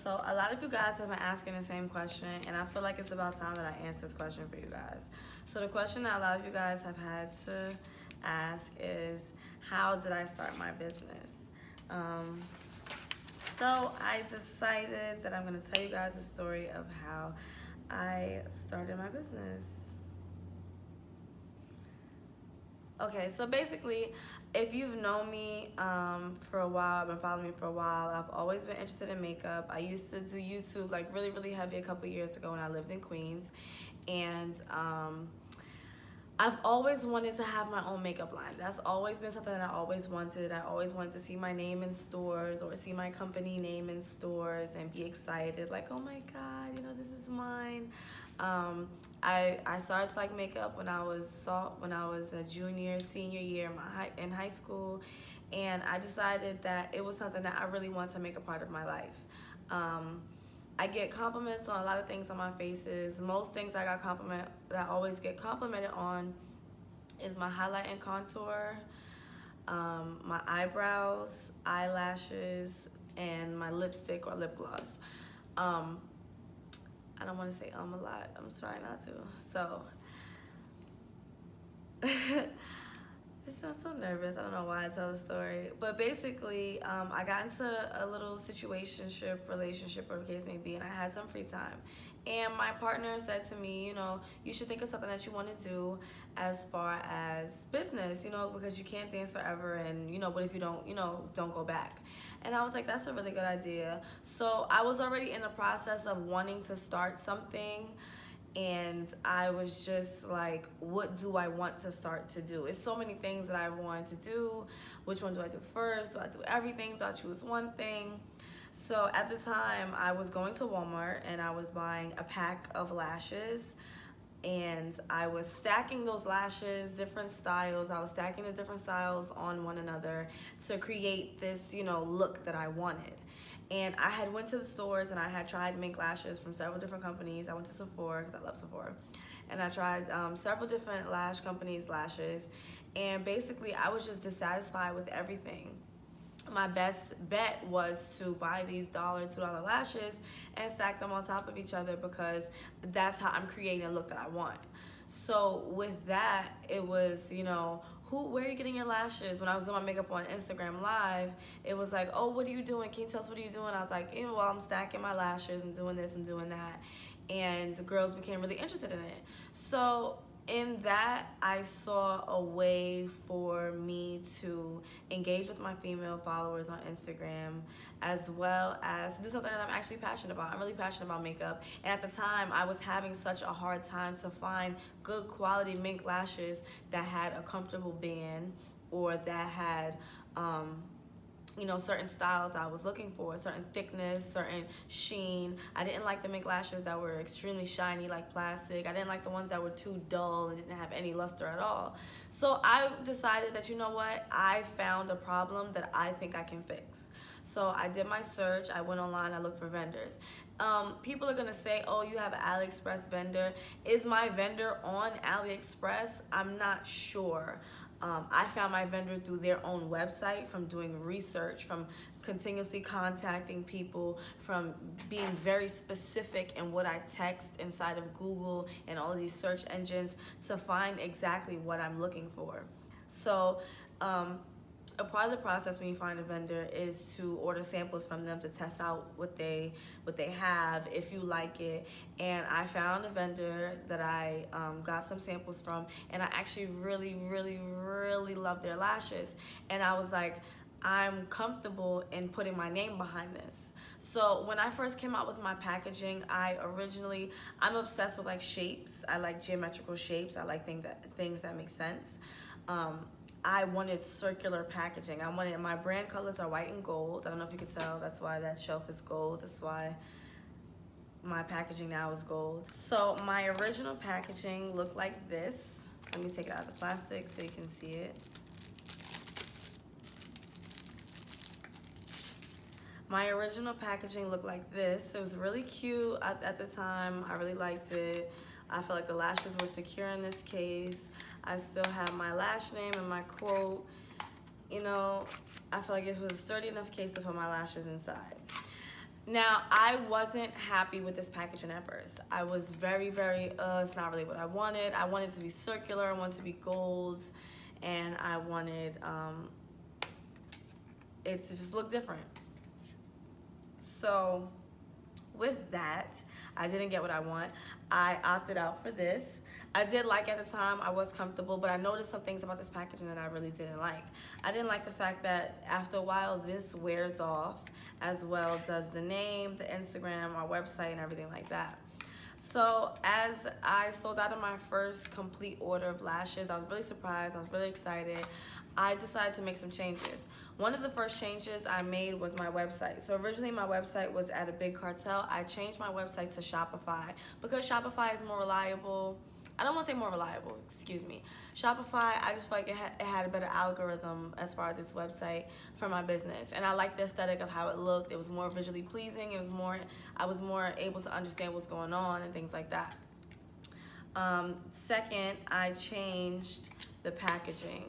So a lot of you guys have been asking the same question, and I feel like it's about time that I answer this question for you guys. So the question that a lot of you guys have had to ask is, how did I start my business? Um, so I decided that I'm going to tell you guys the story of how I started my business. Okay, so basically, if you've known me for a while, been following me for a while, I've always been interested in makeup. I used to do YouTube like really, really heavy a couple years ago when I lived in Queens. And I've always wanted to have my own makeup line. That's always been something that I always wanted. I always wanted to see my name in stores or see my company name in stores and be excited, like, oh my God, you know, this is mine. I started to like makeup when I was a junior, senior year in high school, and I decided that it was something that I really wanted to make a part of my life. I get compliments on a lot of things on my faces. Most things that I always get complimented on is my highlight and contour, my eyebrows, eyelashes, and my lipstick or lip gloss. I don't want to say a lot. I'm trying not to. So, I'm so nervous. I don't know why I tell the story. But basically, I got into a little situationship, relationship, or the case may be, and I had some free time. And my partner said to me, you know, you should think of something that you want to do as far as business, you know, because you can't dance forever. And, you know, what if you don't go back? And I was like, that's a really good idea. So I was already in the process of wanting to start something. And I was just like, what do I want to start to do? It's so many things that I wanted to do. Which one do I do first? Do I do everything? Do I choose one thing? So at the time, I was going to Walmart and I was buying a pack of lashes. And I was stacking those lashes, different styles. I was stacking the different styles on one another to create this, you know, look that I wanted. And I had went to the stores and I had tried mink lashes from several different companies. I went to Sephora because I love Sephora. And I tried several different lash companies' lashes. And basically, I was just dissatisfied with everything. My best bet was to buy these $1, $2 lashes and stack them on top of each other because that's how I'm creating a look that I want. So with that, it was, you know, where are you getting your lashes? When I was doing my makeup on Instagram Live, it was like, oh, what are you doing? Can you tell us what are you doing? I was like, you know, well, I'm stacking my lashes and doing this and doing that. And the girls became really interested in it. So in that, I saw a way for me to engage with my female followers on Instagram, as well as to do something that I'm actually passionate about. I'm really passionate about makeup. And at the time, I was having such a hard time to find good quality mink lashes that had a comfortable band or that had, you know, certain styles I was looking for, certain thickness, certain sheen. I didn't like the mink lashes that were extremely shiny like plastic. I didn't like the ones that were too dull and didn't have any luster at all. So I decided that, you know what, I found a problem that I think I can fix. So I did my search, I went online, I looked for vendors. People are gonna say, oh, you have an AliExpress vendor. Is my vendor on AliExpress? I'm not sure. I found my vendor through their own website, from doing research, from continuously contacting people, from being very specific in what I text inside of Google and all of these search engines to find exactly what I'm looking for. So a part of the process when you find a vendor is to order samples from them to test out what they have, if you like it. And I found a vendor that I got some samples from, and I actually really, really, really love their lashes. And I was like, I'm comfortable in putting my name behind this. So when I first came out with my packaging, I'm obsessed with like shapes. I like geometrical shapes. I like things that make sense. I wanted circular packaging. My brand colors are white and gold. I don't know if you can tell. That's why that shelf is gold. That's why my packaging now is gold. So my original packaging looked like this. Let me take it out of the plastic so you can see it. My original packaging looked like this. It was really cute at the time. I really liked it. I felt like the lashes were secure in this case. I still have my lash name and my quote. You know, I felt like it was a sturdy enough case to put my lashes inside. Now, I wasn't happy with this packaging at first. I was very, very, it's not really what I wanted. I wanted it to be circular, I wanted it to be gold, and I wanted it to just look different. So with that, I didn't get what I want. I opted out for this. I did like at the time, I was comfortable, but I noticed some things about this packaging that I really didn't like. I didn't like the fact that after a while this wears off, as well does the name, the Instagram, our website, and everything like that. So as I sold out of my first complete order of lashes, I was really surprised, I was really excited. I decided to make some changes. One of the first changes I made was my website. So originally my website was at a big cartel. I changed my website to Shopify because Shopify is more reliable. I don't want to say more reliable, excuse me. Shopify, I just feel like it had a better algorithm as far as its website for my business. And I liked the aesthetic of how it looked. It was more visually pleasing. I was more able to understand what's going on and things like that. Second, I changed the packaging.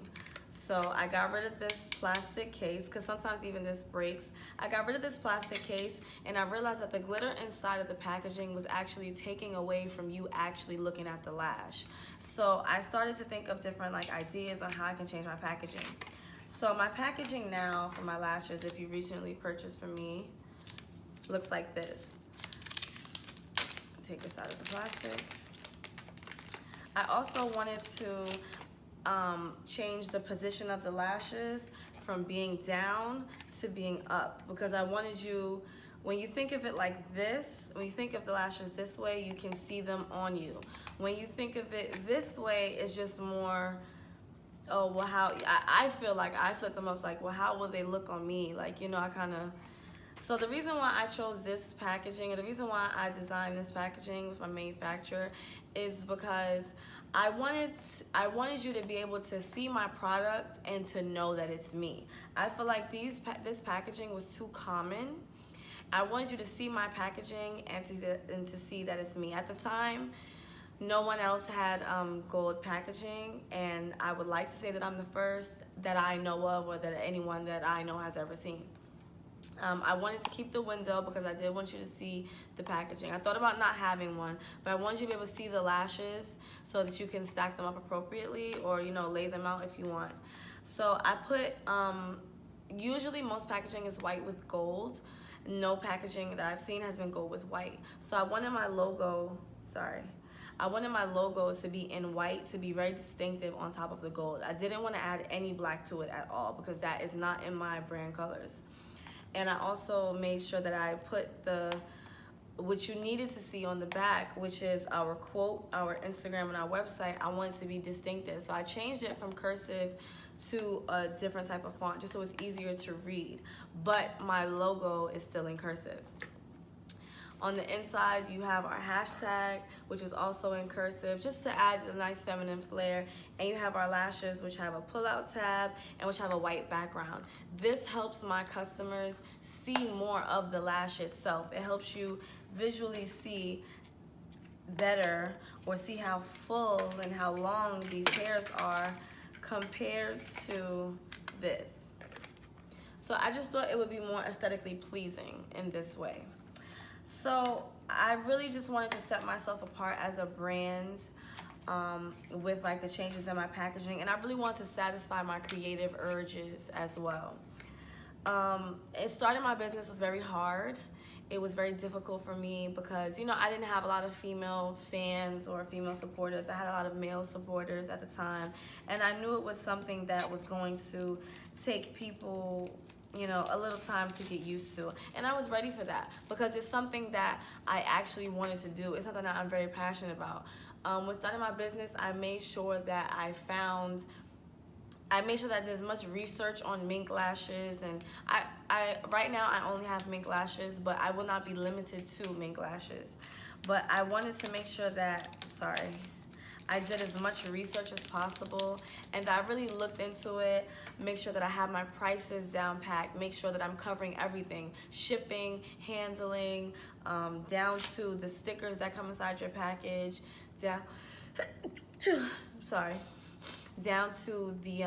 So I got rid of this plastic case because sometimes even this breaks. I got rid of this plastic case and I realized that the glitter inside of the packaging was actually taking away from you actually looking at the lash. So I started to think of different ideas on how I can change my packaging. So my packaging now for my lashes, if you recently purchased from me, looks like this. Take this out of the plastic. I also wanted to change the position of the lashes from being down to being up because I wanted you, when you think of it like this, when you think of the lashes this way, you can see them on you. When you think of it this way, it's just more, oh, well, how, I feel like I flip them up like, well, how will they look on me? Like, you know, I kind of, so the reason why I chose this packaging, and the reason why I designed this packaging with my manufacturer is because I wanted you to be able to see my product and to know that it's me. I feel like this packaging was too common. I wanted you to see my packaging and to see that it's me. At the time, no one else had gold packaging, and I would like to say that I'm the first that I know of or that anyone that I know has ever seen. I wanted to keep the window because I did want you to see the packaging. I thought about not having one, but I wanted you to be able to see the lashes so that you can stack them up appropriately or, you know, lay them out if you want. So I put, usually most packaging is white with gold. No packaging that I've seen has been gold with white. So I wanted my logo, I wanted my logo to be in white, to be very distinctive on top of the gold. I didn't want to add any black to it at all because that is not in my brand colors. And I also made sure that I put what you needed to see on the back, which is our quote, our Instagram, and our website. I wanted to be distinctive. So I changed it from cursive to a different type of font just so it's easier to read. But my logo is still in cursive. On the inside, you have our hashtag, which is also in cursive, just to add a nice feminine flair. And you have our lashes, which have a pull-out tab and which have a white background. This helps my customers see more of the lash itself. It helps you visually see better or see how full and how long these hairs are compared to this. So I just thought it would be more aesthetically pleasing in this way. So I really just wanted to set myself apart as a brand with the changes in my packaging, and I really wanted to satisfy my creative urges as well. Starting my business was very hard. It was very difficult for me because, you know, I didn't have a lot of female fans or female supporters. I had a lot of male supporters at the time, and I knew it was something that was going to take people, you know, a little time to get used to. And I was ready for that because it's something that I actually wanted to do. It's something that I'm very passionate about. When starting my business, I made sure that I made sure that there's much research on mink lashes, and I right now I only have mink lashes, but I will not be limited to mink lashes. But I wanted to make sure that, I did as much research as possible, and I really looked into it, make sure that I have my prices down packed, make sure that I'm covering everything, shipping, handling, down to the stickers that come inside your package, down to the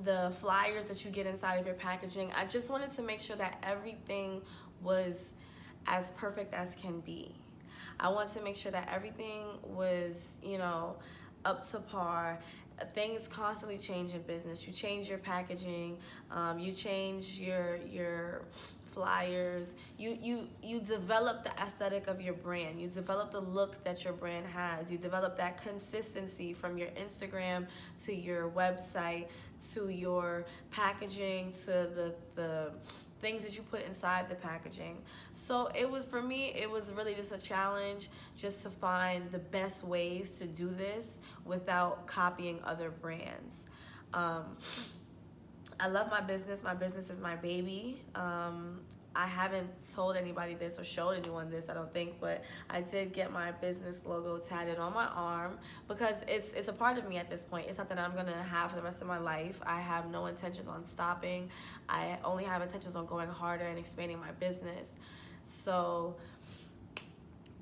the flyers that you get inside of your packaging. I just wanted to make sure that everything was as perfect as can be. I want to make sure that everything was, up to par. Things constantly change in business. You change your packaging, you change your flyers. You develop the aesthetic of your brand. You develop the look that your brand has. You develop that consistency from your Instagram to your website to your packaging to the things that you put inside the packaging. So it was, for me, it was really just a challenge just to find the best ways to do this without copying other brands. I love my business. My business is my baby. I haven't told anybody this or showed anyone this, I don't think, but I did get my business logo tatted on my arm because it's a part of me at this point. It's something that I'm gonna have for the rest of my life. I have no intentions on stopping. I only have intentions on going harder and expanding my business. So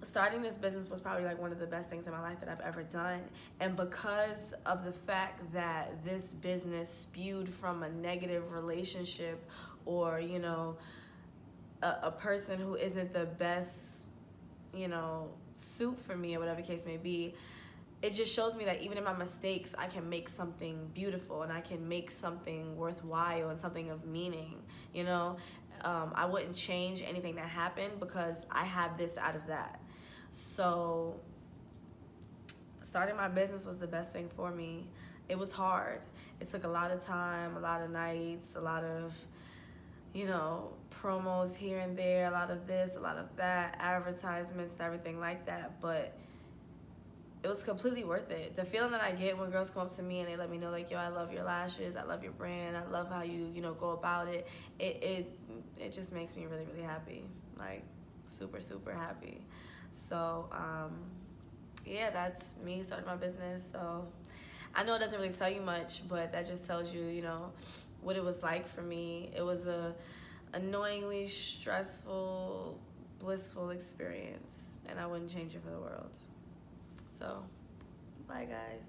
starting this business was probably like one of the best things in my life that I've ever done. And because of the fact that this business spewed from a negative relationship or, a person who isn't the best, suit for me or whatever the case may be, it just shows me that even in my mistakes, I can make something beautiful and I can make something worthwhile and something of meaning, I wouldn't change anything that happened because I had this out of that. So starting my business was the best thing for me. It was hard. It took a lot of time, a lot of nights, a lot of, promos here and there, a lot of this, a lot of that, advertisements and everything like that. But it was completely worth it. The feeling that I get when girls come up to me and they let me know, like, yo, I love your lashes, I love your brand, I love how you, go about it. It just makes me really, really happy. Like, super, super happy. So, yeah, that's me starting my business. So I know it doesn't really tell you much, but that just tells you, what it was like for me. It was a annoyingly stressful, blissful experience, and I wouldn't change it for the world. So, bye guys.